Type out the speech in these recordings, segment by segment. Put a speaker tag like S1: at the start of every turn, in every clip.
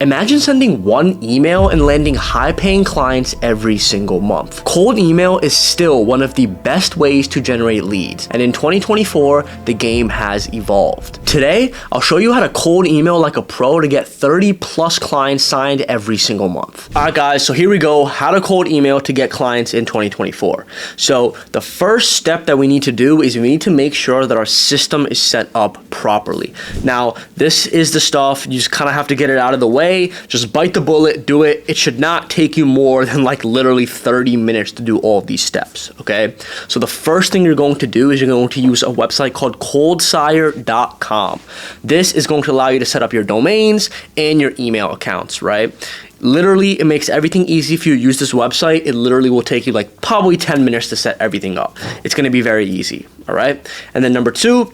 S1: Imagine sending one email and landing high-paying clients every single month. Cold email is still one of the best ways to generate leads, and in 2024, the game has evolved. Today, I'll show you how to cold email like a pro to get 30 plus clients signed every single month. All right, guys, so here we go, how to cold email to get clients in 2024. So the first step that we need to do is we need to make sure that our system is set up properly. Now, this is the stuff, you just kind of have to get it out of the way. Just bite the bullet, do it. It should not take you more than like literally 30 minutes to do all of these steps, okay? So the first thing you're going to do is you're going to use a website called coldsire.com. This is going to allow you to set up your domains and your email accounts, right? Literally, it makes everything easy if you use this website. It literally will take you like probably 10 minutes to set everything up. It's going to be very easy, all right? And then number two,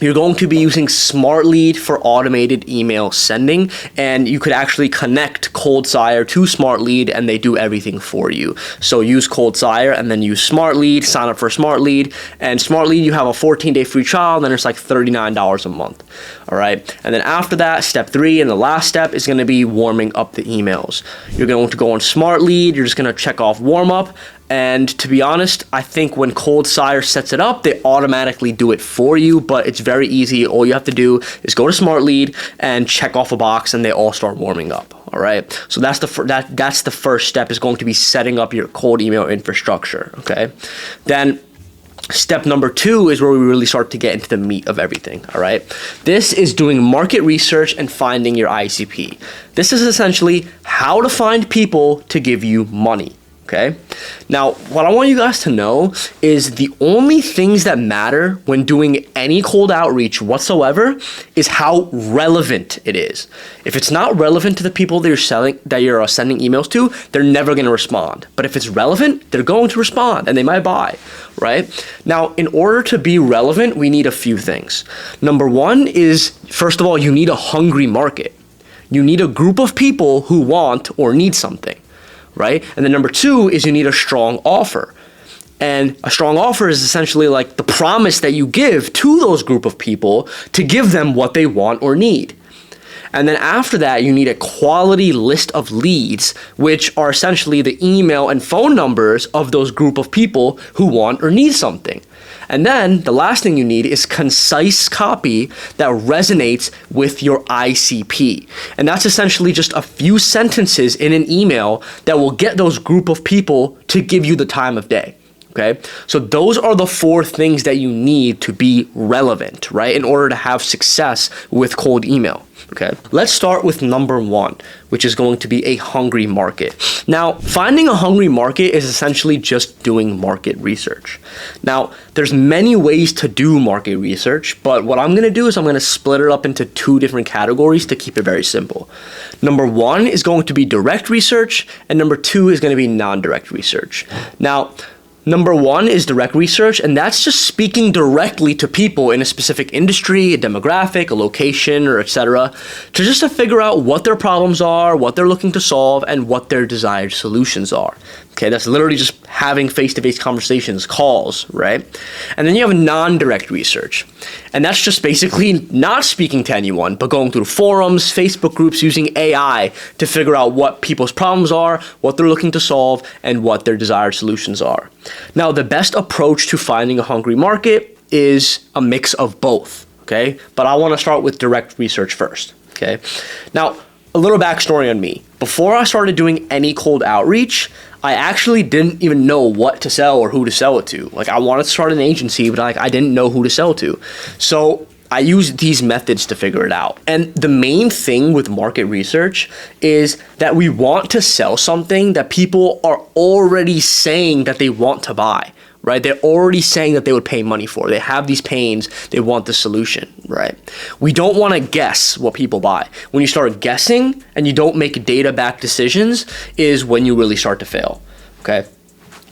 S1: you're going to be using SmartLead for automated email sending, and you could actually connect ColdSire to SmartLead and they do everything for you. So use ColdSire and then use SmartLead, sign up for SmartLead, and SmartLead, you have a 14-day free trial, and then it's like $39 a month. All right. And then after that, step 3 and the last step is going to be warming up the emails. You're going to go on SmartLead, you're just going to check off warm up. And to be honest, I think when ColdSire sets it up, they automatically do it for you, but it's very easy. All you have to do is go to SmartLead and check off a box and they all start warming up. All right. So that's the first step, is going to be setting up your cold email infrastructure. Okay. Then step number 2 is where we really start to get into the meat of everything, all right? This is doing market research and finding your ICP. This is essentially how to find people to give you money. Okay. Now, what I want you guys to know is the only things that matter when doing any cold outreach whatsoever is how relevant it is. If it's not relevant to the people that you're sending emails to, they're never going to respond. But if it's relevant, they're going to respond and they might buy, right? Now, in order to be relevant, we need a few things. Number 1 is, first of all, you need a hungry market. You need a group of people who want or need something. Right? And then number 2 is you need a strong offer. And a strong offer is essentially like the promise that you give to those group of people to give them what they want or need. And then after that, you need a quality list of leads, which are essentially the email and phone numbers of those group of people who want or need something. And then the last thing you need is concise copy that resonates with your ICP. And that's essentially just a few sentences in an email that will get those group of people to give you the time of day. Okay, so those are the 4 things that you need to be relevant, right, in order to have success with cold email. Okay, let's start with number 1, which is going to be a hungry market. Now, finding a hungry market is essentially just doing market research. Now, there's many ways to do market research, but what I'm going to do is I'm going to split it up into 2 different categories to keep it very simple. Number 1 is going to be direct research, and number 2 is going to be non-direct research. Now, number 1 is direct research, and that's just speaking directly to people in a specific industry, a demographic, a location, or etc., to figure out what their problems are, what they're looking to solve, and what their desired solutions are. Okay, that's literally just having face-to-face conversations, calls, right? And then you have non-direct research, and that's just basically not speaking to anyone, but going through forums, Facebook groups, using AI to figure out what people's problems are, what they're looking to solve, and what their desired solutions are. Now, the best approach to finding a hungry market is a mix of both, okay? But I want to start with direct research first, okay? Now, a little backstory on me. Before I started doing any cold outreach, I actually didn't even know what to sell or who to sell it to. Like, I wanted to start an agency, but I didn't know who to sell to. So I used these methods to figure it out. And the main thing with market research is that we want to sell something that people are already saying that they want to buy, right? They're already saying that they would pay money for. They have these pains. They want the solution, right? We don't want to guess what people buy. When you start guessing and you don't make data-backed decisions is when you really start to fail, okay?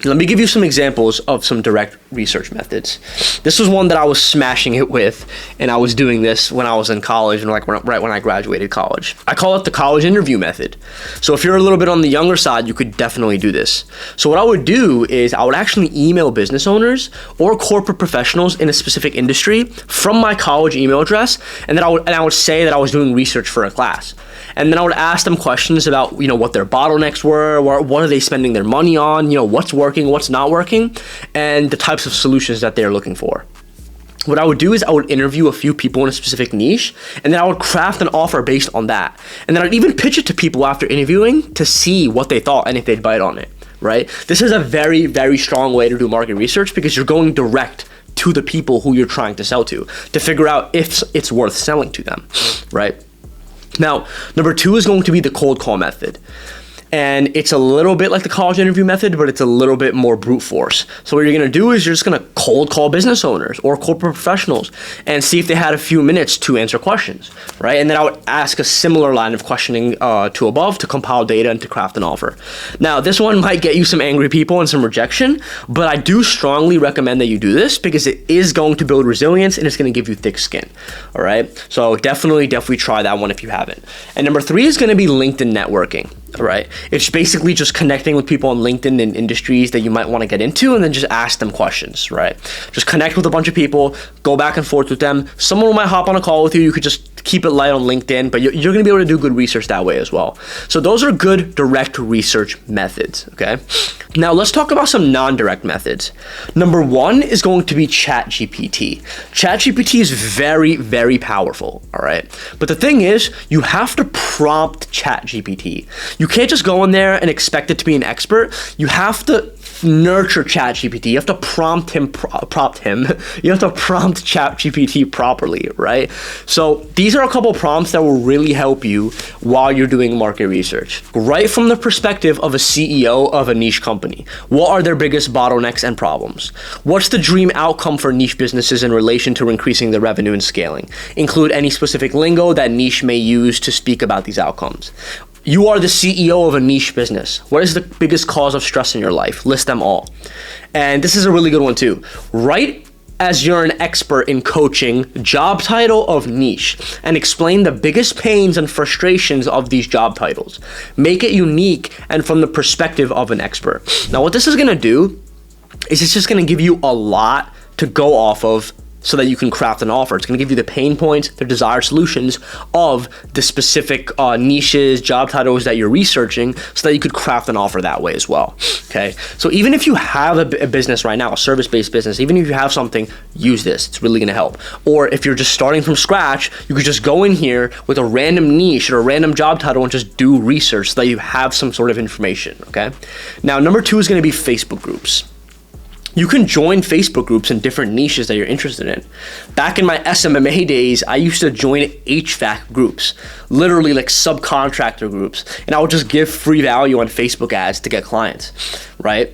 S1: Let me give you some examples of some direct research methods. This was one that I was smashing it with, and I was doing this when I was in college and right when I graduated college. I call it the college interview method. So if you're a little bit on the younger side, you could definitely do this. So what I would do is I would actually email business owners or corporate professionals in a specific industry from my college email address, and then I would say that I was doing research for a class. And then I would ask them questions about, what their bottlenecks were, what are they spending their money on, what's working, what's not working, and the types of solutions that they're looking for. What I would do is I would interview a few people in a specific niche, and then I would craft an offer based on that. And then I'd even pitch it to people after interviewing to see what they thought and if they'd bite on it, right? This is a very, very strong way to do market research because you're going direct to the people who you're trying to sell to figure out if it's worth selling to them, right? Now, number 2 is going to be the cold call method. And it's a little bit like the college interview method, but it's a little bit more brute force. So what you're gonna do is you're just gonna cold call business owners or corporate professionals and see if they had a few minutes to answer questions, right? And then I would ask a similar line of questioning to above to compile data and to craft an offer. Now, this one might get you some angry people and some rejection, but I do strongly recommend that you do this because it is going to build resilience and it's gonna give you thick skin, all right? So definitely try that one if you haven't. And number 3 is gonna be LinkedIn networking. Right. It's basically just connecting with people on LinkedIn in industries that you might want to get into and then just ask them questions, right? Just connect with a bunch of people, go back and forth with them. Someone might hop on a call with you. You could just keep it light on LinkedIn, but you're going to be able to do good research that way as well. So those are good direct research methods, okay? Now let's talk about some non-direct methods. Number 1 is going to be ChatGPT. ChatGPT is very, very powerful, all right? But the thing is, you have to prompt ChatGPT. You can't just go in there and expect it to be an expert. You have to nurture ChatGPT. You have to prompt him. You have to prompt ChatGPT properly, right? So these are a couple prompts that will really help you while you're doing market research. Right from the perspective of a CEO of a niche company, what are their biggest bottlenecks and problems? What's the dream outcome for niche businesses in relation to increasing their revenue and scaling? Include any specific lingo that niche may use to speak about these outcomes. You are the CEO of a niche business. What is the biggest cause of stress in your life? List them all. And this is a really good one too. Right as you're an expert in coaching, job title of niche, and explain the biggest pains and frustrations of these job titles. Make it unique and from the perspective of an expert. Now, what this is gonna do is it's just gonna give you a lot to go off of so that you can craft an offer. It's going to give you the pain points, the desired solutions of the specific niches, job titles that you're researching so that you could craft an offer that way as well, okay? So even if you have a business right now, a service-based business, even if you have something, use this. It's really going to help. Or if you're just starting from scratch, you could just go in here with a random niche or a random job title and just do research so that you have some sort of information, okay? Now, number 2 is going to be Facebook groups. You can join Facebook groups in different niches that you're interested in. Back in my SMMA days, I used to join HVAC groups, literally like subcontractor groups, and I would just give free value on Facebook ads to get clients, right?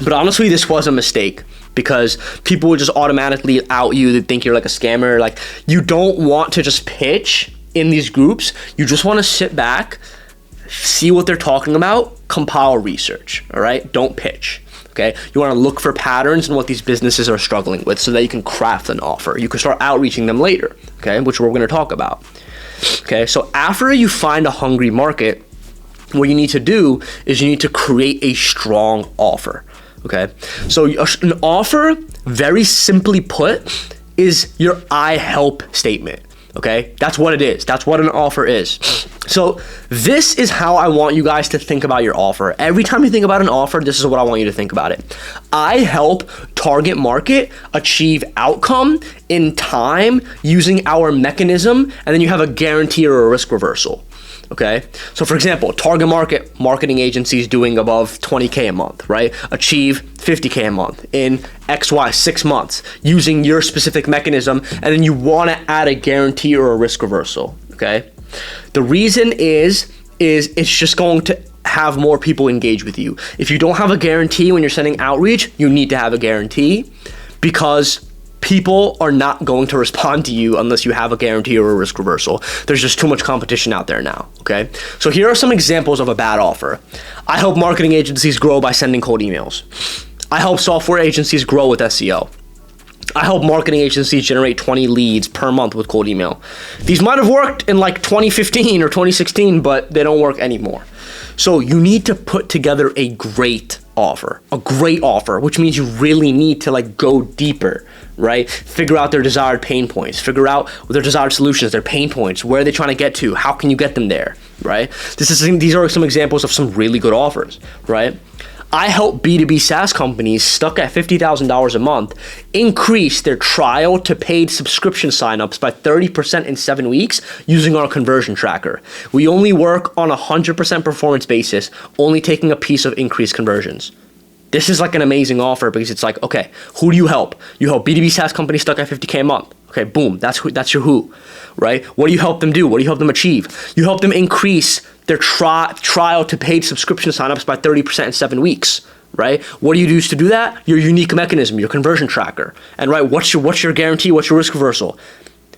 S1: But honestly, this was a mistake because people would just automatically out you. They think you're like a scammer. Like, you don't want to just pitch in these groups. You just want to sit back, see what they're talking about, compile research, all right? Don't pitch. Okay, you want to look for patterns in what these businesses are struggling with so that you can craft an offer. You can start outreaching them later, okay, which we're going to talk about. Okay, so after you find a hungry market, what you need to do is you need to create a strong offer, okay? So an offer, very simply put, is your I help statement. Okay, that's what it is. That's what an offer is. So this is how I want you guys to think about your offer. Every time you think about an offer, this is what I want you to think about it. I help target market achieve outcome in time using our mechanism, and then you have a guarantee or a risk reversal. Okay, so for example, target market marketing agencies doing above 20K a month, right? Achieve 50K a month in XY 6 months using your specific mechanism, and then you want to add a guarantee or a risk reversal. Okay, the reason is it's just going to have more people engage with you. If you don't have a guarantee when you're sending outreach, you need to have a guarantee because people are not going to respond to you unless you have a guarantee or a risk reversal. There's just too much competition out there now, okay? So here are some examples of a bad offer. I help marketing agencies grow by sending cold emails. I help software agencies grow with SEO. I help marketing agencies generate 20 leads per month with cold email. These might have worked in like 2015 or 2016, but they don't work anymore. So you need to put together a great offer, which means you really need to like go deeper, right? Figure out their desired pain points, figure out their desired solutions, their pain points, where are they trying to get to? How can you get them there, right? These are some examples of some really good offers, right? I help B2B SaaS companies stuck at $50,000 a month increase their trial to paid subscription signups by 30% in 7 weeks using our conversion tracker. We only work on a 100% performance basis, only taking a piece of increased conversions. This is like an amazing offer because it's like, okay, who do you help? You help B2B SaaS companies stuck at $50K a month. Okay, boom, that's your who, right? What do you help them do? What do you help them achieve? You help them increase their trial to paid subscription signups by 30% in 7 weeks, right? What do you use to do that? Your unique mechanism, your conversion tracker. And right, what's your guarantee? What's your risk reversal?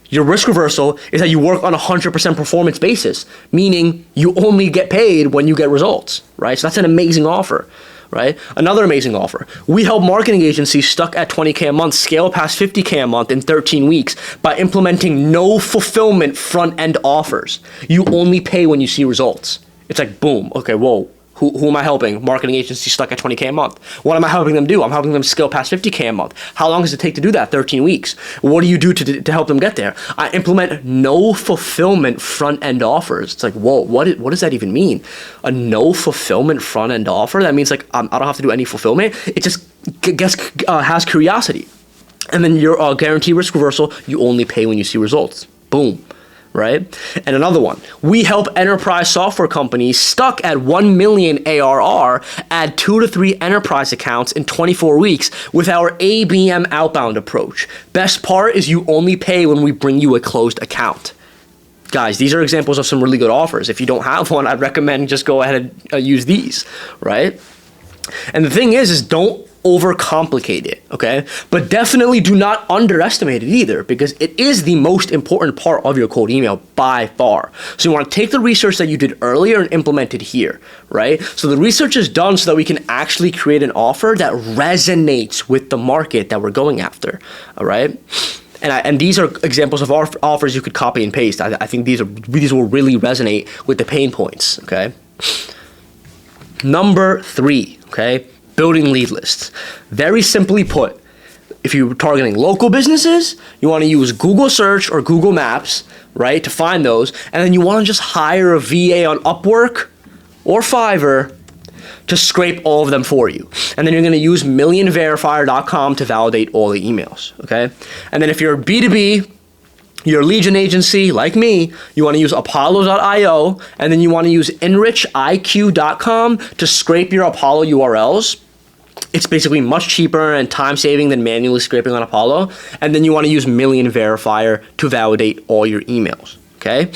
S1: Your risk reversal is that you work on a 100% performance basis, meaning you only get paid when you get results, right? So that's an amazing offer. Right? Another amazing offer. We help marketing agencies stuck at 20K a month scale past 50K a month in 13 weeks by implementing no fulfillment front-end offers. You only pay when you see results. It's like, boom, okay, whoa. Who am I helping? Marketing agency stuck at 20K a month. What am I helping them do? I'm helping them scale past 50K a month. How long does it take to do that? 13 weeks. What do you do to help them get there? I implement no fulfillment front-end offers. It's like, whoa, what does that even mean? A no fulfillment front-end offer? That means like I don't have to do any fulfillment. It just has curiosity. And then your guarantee risk reversal, you only pay when you see results. Boom. Right? And another one, we help enterprise software companies stuck at 1 million ARR add 2 to 3 enterprise accounts in 24 weeks with our ABM outbound approach. Best part is you only pay when we bring you a closed account. Guys, these are examples of some really good offers. If you don't have one, I'd recommend just go ahead and use these, right? And the thing is don't overcomplicate it, okay? But definitely do not underestimate it either because it is the most important part of your cold email by far. So you want to take the research that you did earlier and implement it here, right? So the research is done so that we can actually create an offer that resonates with the market that we're going after, all right? And these are examples of offers you could copy and paste. I think these will really resonate with the pain points, okay? Number 3, okay? Building lead lists. Very simply put, if you're targeting local businesses, you want to use Google Search or Google Maps, right, to find those. And then you want to just hire a VA on Upwork or Fiverr to scrape all of them for you. And then you're going to use millionverifier.com to validate all the emails, okay? And then if you're B2B, you're a lead gen agency like me, you want to use Apollo.io, and then you want to use enrichiq.com to scrape your Apollo URLs. It's basically much cheaper and time saving than manually scraping on Apollo. And then you want to use Million Verifier to validate all your emails, okay?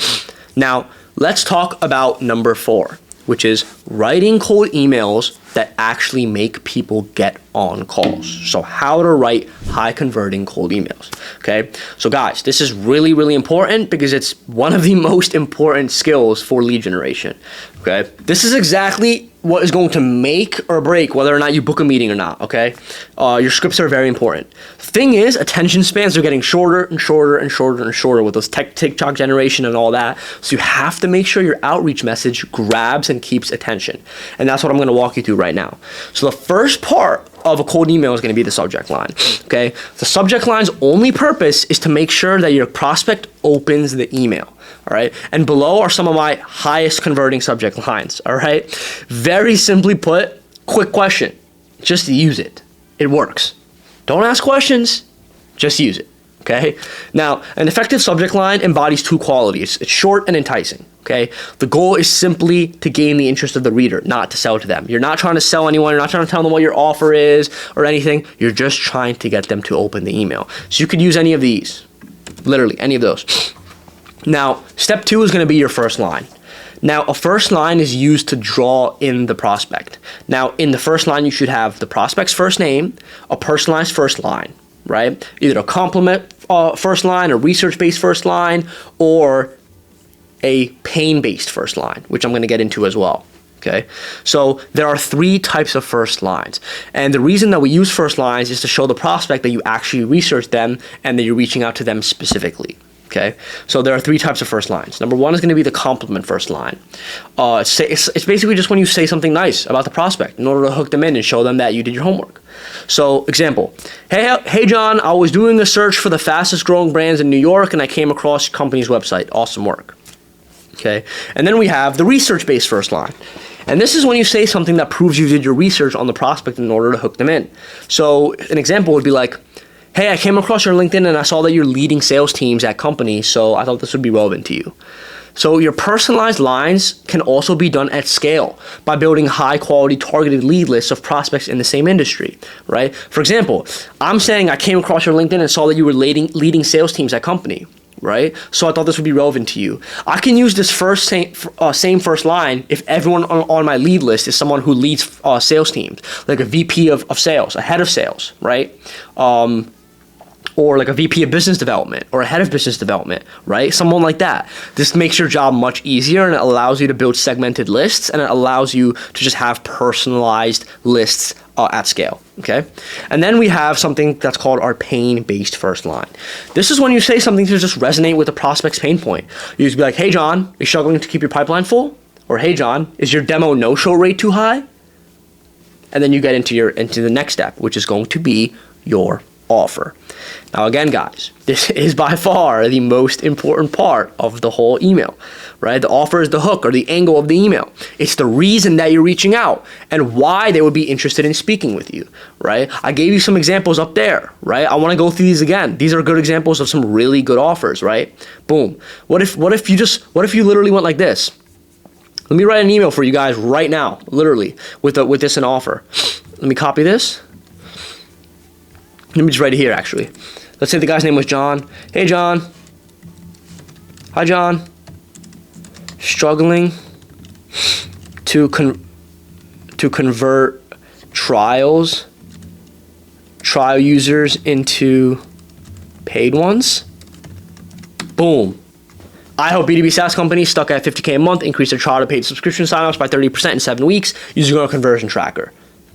S1: Now, let's talk about number 4, which is writing cold emails that actually make people get on calls. So how to write high converting cold emails, okay? So guys, this is really, really important because it's one of the most important skills for lead generation, okay? This is exactly what is going to make or break whether or not you book a meeting or not, okay? Your scripts are very important. Thing is, attention spans are getting shorter and shorter and shorter and shorter with those TikTok generation and all that. So you have to make sure your outreach message grabs and keeps attention. And that's what I'm gonna walk you through right now. So the first part of a cold email is gonna be the subject line, okay? The subject line's only purpose is to make sure that your prospect opens the email. All right, and below are some of my highest converting subject lines, all right? Very simply put, quick question, just use it. It works. Don't ask questions, just use it, okay? Now, an effective subject line embodies 2 qualities. It's short and enticing, okay? The goal is simply to gain the interest of the reader, not to sell to them. You're not trying to sell anyone, you're not trying to tell them what your offer is or anything. You're just trying to get them to open the email. So you could use any of these, literally any of those. Now, step 2 is going to be your first line. Now, a first line is used to draw in the prospect. Now, in the first line, you should have the prospect's first name, a personalized first line, right? Either a compliment first line, a research-based first line, or a pain-based first line, which I'm going to get into as well. Okay, so there are 3 types of first lines. And the reason that we use first lines is to show the prospect that you actually research them and that you're reaching out to them specifically. Okay, so there are 3 types of first lines. Number 1 is going to be the compliment first line. It's basically just when you say something nice about the prospect in order to hook them in and show them that you did your homework. So, example, hey John, I was doing a search for the fastest growing brands in New York and I came across your company's website. Awesome work. Okay, and then we have the research-based first line. And this is when you say something that proves you did your research on the prospect in order to hook them in. So an example would be like, hey, I came across your LinkedIn and I saw that you're leading sales teams at companies, so I thought this would be relevant to you. So your personalized lines can also be done at scale by building high quality targeted lead lists of prospects in the same industry, right? For example, I'm saying I came across your LinkedIn and saw that you were leading sales teams at company. Right? So I thought this would be relevant to you. I can use this same first line if everyone on my lead list is someone who leads sales teams, like a VP of sales, a head of sales, right? Or like a VP of business development or a head of business development, right? Someone like that. This makes your job much easier and it allows you to build segmented lists and it allows you to just have personalized lists at scale, okay? And then we have something that's called our pain-based first line. This is when you say something to just resonate with the prospect's pain point. You just be like, hey John, are you struggling to keep your pipeline full? Or hey John, is your demo no-show rate too high? And then you get into the next step, which is going to be your offer. Now again, guys, this is by far the most important part of the whole email, right? The offer is the hook or the angle of the email. It's the reason that you're reaching out and why they would be interested in speaking with you, right? I gave you some examples up there, right? I want to go through these again. These are good examples of some really good offers, right? Boom. What if you literally went like this? Let me write an email for you guys right now, literally, with this an offer. Let me copy this. Let me just write it here, actually. Let's say the guy's name was John. Hey, John. Hi, John. Struggling to convert trial users into paid ones. Boom. I help B2B SaaS companies stuck at $50K a month increase their trial to paid subscription signups by 30% in 7 weeks using our conversion tracker.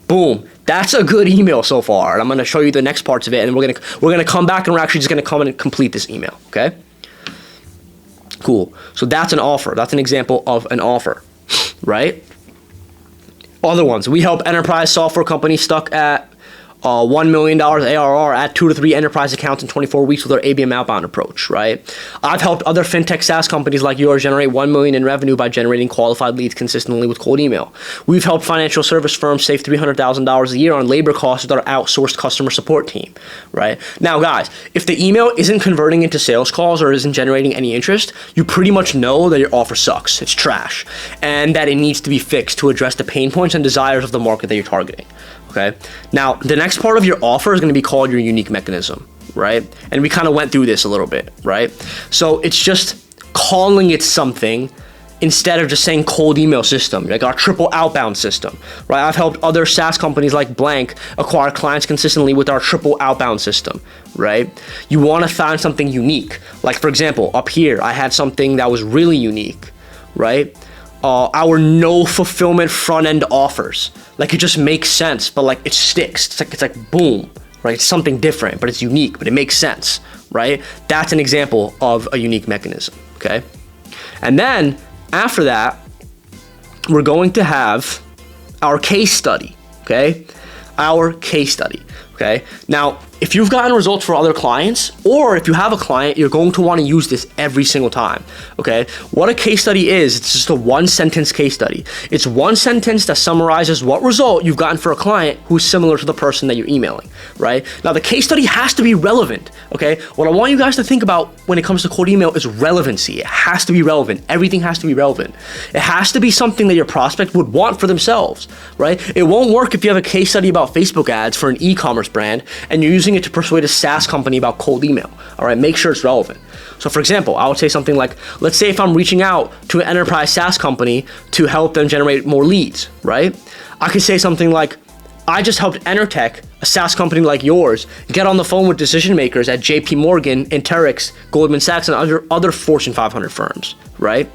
S1: Boom. That's a good email so far. And I'm going to show you the next parts of it. And we're going to come back and we're actually just going to come in and complete this email. Okay? Cool. So that's an offer. That's an example of an offer, right? Other ones. We help enterprise software companies stuck at $1 million ARR at 2 to 3 enterprise accounts in 24 weeks with our ABM outbound approach, right? I've helped other fintech SaaS companies like yours generate $1 million in revenue by generating qualified leads consistently with cold email. We've helped financial service firms save $300,000 a year on labor costs with our outsourced customer support team, right? Now, guys, if the email isn't converting into sales calls or isn't generating any interest, you pretty much know that your offer sucks. It's trash, and that it needs to be fixed to address the pain points and desires of the market that you're targeting. Okay. Now, the next part of your offer is going to be called your unique mechanism, right? And we kind of went through this a little bit, right? So it's just calling it something instead of just saying cold email system, like our triple outbound system, right? I've helped other SaaS companies like Blank acquire clients consistently with our triple outbound system, right? You want to find something unique. Like, for example, up here, I had something that was really unique, right? Our no fulfillment front end offers. Like, it just makes sense, but like it sticks. It's like boom, right? It's something different, but it's unique, but it makes sense, right? That's an example of a unique mechanism, okay? And then after that, we're going to have our case study, okay? Our case study, okay? Now, if you've gotten results for other clients, or if you have a client, you're going to want to use this every single time, okay? What a case study is, it's just a 1-sentence case study. It's 1 sentence that summarizes what result you've gotten for a client who's similar to the person that you're emailing, right? Now, the case study has to be relevant, okay? What I want you guys to think about when it comes to cold email is relevancy. It has to be relevant. Everything has to be relevant. It has to be something that your prospect would want for themselves, right? It won't work if you have a case study about Facebook ads for an e-commerce brand and you're using it to persuade a SaaS company about cold email. All right, make sure it's relevant. So for example, I would say something like, let's say if I'm reaching out to an enterprise SaaS company to help them generate more leads, right? I could say something like, I just helped Enertech, a SaaS company like yours, get on the phone with decision makers at JP Morgan, Interix, Goldman Sachs, and other Fortune 500 firms, right?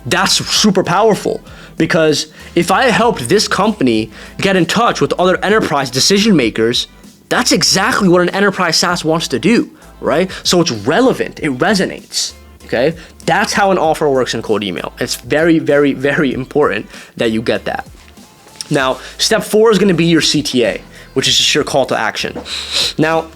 S1: That's super powerful, because if I helped this company get in touch with other enterprise decision makers, that's exactly what an enterprise SaaS wants to do, right? So it's relevant, it resonates, okay? That's how an offer works in cold email. It's very, very, very important that you get that. Now, step 4 is gonna be your CTA, which is just your call to action. Now,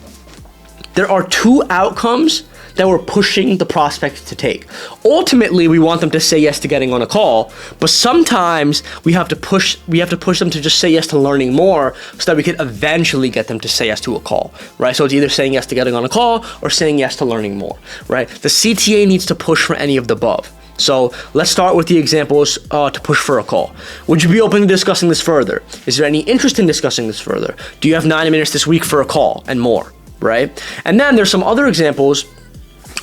S1: there are 2 outcomes that we're pushing the prospect to take. Ultimately, we want them to say yes to getting on a call, but sometimes we have to push them to just say yes to learning more so that we can eventually get them to say yes to a call, right? So it's either saying yes to getting on a call or saying yes to learning more, right? The CTA needs to push for any of the above. So let's start with the examples to push for a call. Would you be open to discussing this further? Is there any interest in discussing this further? Do you have 90 minutes this week for a call and more, right? And then there's some other examples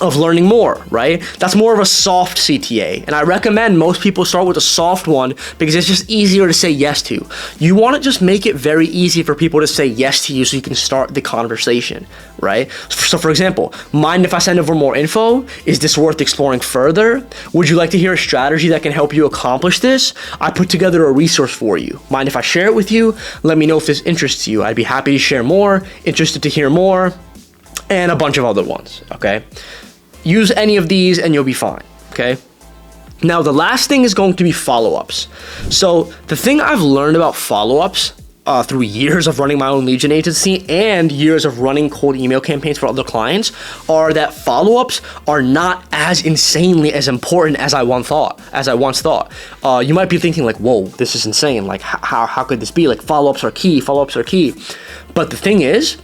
S1: of learning more, right? That's more of a soft CTA. And I recommend most people start with a soft one because it's just easier to say yes to. You want to just make it very easy for people to say yes to you so you can start the conversation, right? So for example, mind if I send over more info? Is this worth exploring further? Would you like to hear a strategy that can help you accomplish this? I put together a resource for you. Mind if I share it with you? Let me know if this interests you. I'd be happy to share more, interested to hear more, and a bunch of other ones, okay? Use any of these and you'll be fine, okay? Now, the last thing is going to be follow-ups. So the thing I've learned about follow-ups through years of running my own lead gen agency and years of running cold email campaigns for other clients are that follow-ups are not as insanely as important as I once thought. You might be thinking like, whoa, this is insane. Like, how could this be? Like, follow-ups are key. But the thing is,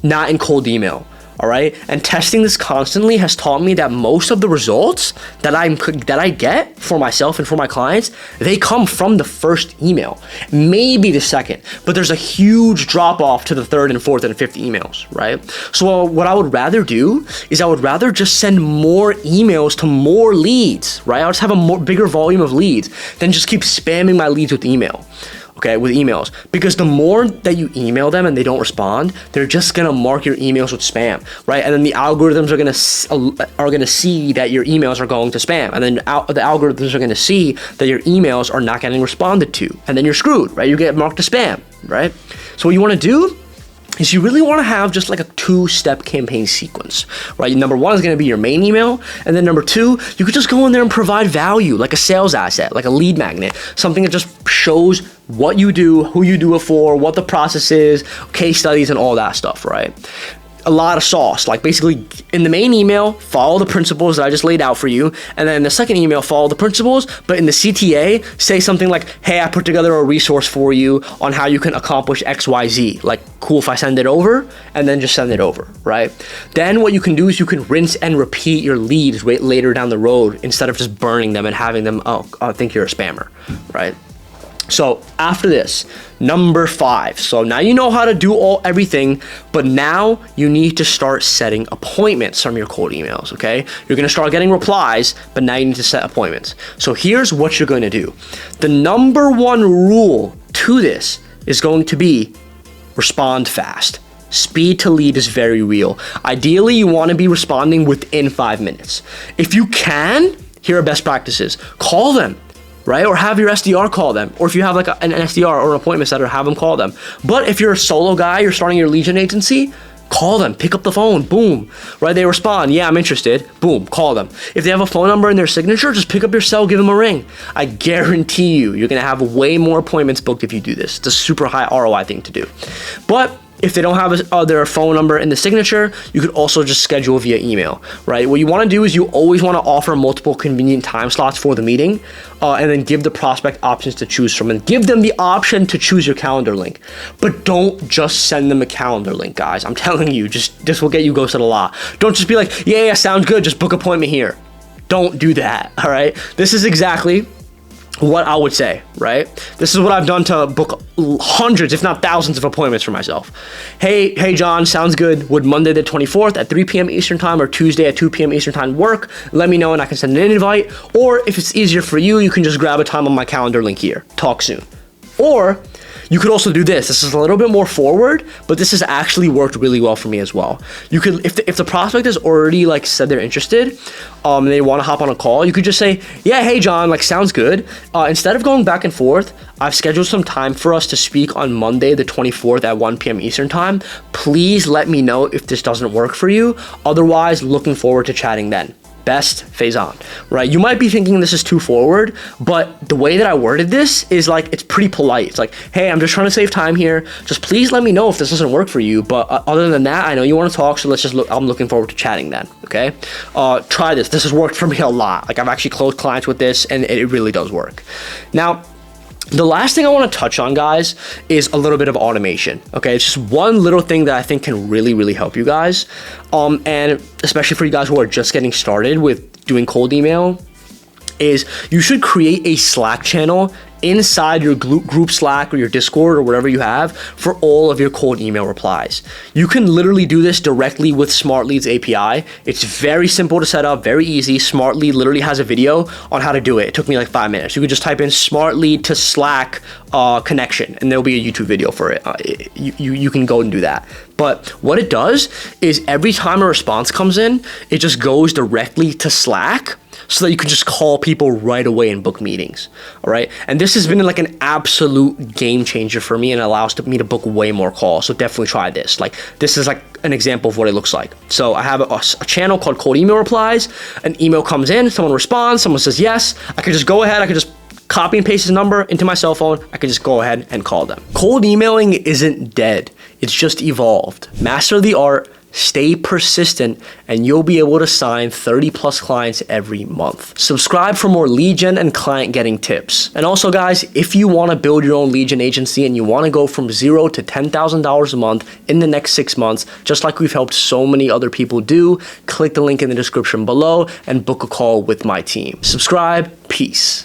S1: not in cold email. All right, and testing this constantly has taught me that most of the results that I get for myself and for my clients, they come from the first email, maybe the second, but there's a huge drop off to the third and fourth and fifth emails, right? So what I would rather do is I would rather just send more emails to more leads, right? I'll just have a bigger volume of leads than just keep spamming my leads with email. Okay, with emails, because the more that you email them and they don't respond, they're just gonna mark your emails with spam, right? And then the algorithms are gonna see that your emails are going to spam, and then the algorithms are gonna see that your emails are not getting responded to, and then you're screwed, right? You get marked as spam, right? So what you want to do is you really want to have just like a 2-step campaign sequence, right? Number 1 is going to be your main email, and then number 2, you could just go in there and provide value, like a sales asset, like a lead magnet, something that just shows what you do, who you do it for, what the process is, case studies, and all that stuff, right? A lot of sauce, like basically in the main email, follow the principles that I just laid out for you. And then in the second email, follow the principles, but in the CTA, say something like, hey, I put together a resource for you on how you can accomplish XYZ. Like, cool if I send it over, and then just send it over, right? Then what you can do is you can rinse and repeat your leads later down the road instead of just burning them and having them, think you're a spammer, right? So after this, number 5. So now you know how to do everything, but now you need to start setting appointments from your cold emails, okay? You're gonna start getting replies, but now you need to set appointments. So here's what you're gonna do. The number 1 rule to this is going to be respond fast. Speed to lead is very real. Ideally, you wanna be responding within 5 minutes. If you can, here are best practices. Call them, right? Or have your SDR call them. Or if you have like an SDR or an appointment setter, have them call them. But if you're a solo guy, you're starting your lead gen agency, call them, pick up the phone, boom, right? They respond, yeah, I'm interested, boom, call them. If they have a phone number in their signature, just pick up your cell, give them a ring. I guarantee you're gonna have way more appointments booked if you do this. It's a super high ROI thing to do. But if they don't have their phone number in the signature, you could also just schedule via email, right? What you want to do is you always want to offer multiple convenient time slots for the meeting, and then give the prospect options to choose from, and give them the option to choose your calendar link. But don't just send them a calendar link, guys. I'm telling you, this will get you ghosted a lot. Don't just be like, yeah, sounds good, just book appointment here. Don't do that, all right? This is exactly what I would say, right? This is what I've done to book hundreds, if not thousands of appointments for myself. Hey, John, sounds good. Would Monday the 24th at 3 p.m. Eastern time or Tuesday at 2 p.m. Eastern time work? Let me know and I can send an invite. Or if it's easier for you, you can just grab a time on my calendar link here. Talk soon. Or you could also do this. This is a little bit more forward, but this has actually worked really well for me as well. You could, if the prospect has already like said they're interested, and they want to hop on a call, you could just say, yeah, hey John, like sounds good. Instead of going back and forth, I've scheduled some time for us to speak on Monday, the 24th at 1 p.m. Eastern time. Please let me know if this doesn't work for you. Otherwise, looking forward to chatting then. Best Faizan, right? You might be thinking this is too forward, but the way that I worded this is like, it's pretty polite. It's like, hey, I'm just trying to save time here. Just please let me know if this doesn't work for you. But other than that, I know you want to talk, so let's just look, I'm looking forward to chatting then, okay? Try this. This has worked for me a lot. Like I've actually closed clients with this and it really does work. Now, the last thing I want to touch on, guys, is a little bit of automation. Okay, it's just one little thing that I think can really help you guys, and especially for you guys who are just getting started with doing cold email, is you should create a Slack channel inside your group Slack or your Discord or whatever you have for all of your cold email replies. You can literally do this directly with SmartLeads API. It's very simple to set up, very easy. SmartLead literally has a video on how to do it. It took me like 5 minutes. You could just type in SmartLead to Slack connection, and there'll be a YouTube video for it. You can go and do that. But what it does is every time a response comes in, it just goes directly to Slack, so that you can just call people right away and book meetings, all right? And this has been like an absolute game changer for me and allows me to book way more calls, so definitely try this. Like, this is like an example of what it looks like. So I have a channel called Cold Email Replies. An email comes in, someone responds, someone says yes. I could just go ahead, I could just copy and paste his number into my cell phone. I could just go ahead and call them. Cold emailing isn't dead. It's just evolved. Master the art, stay persistent, and you'll be able to sign 30 plus clients every month. Subscribe for more lead gen and client getting tips. And also, guys, if you want to build your own lead gen agency and you want to go from $0 to $10,000 a month in the next 6 months, just like we've helped so many other people do, click the link in the description below and book a call with my team. Subscribe. Peace.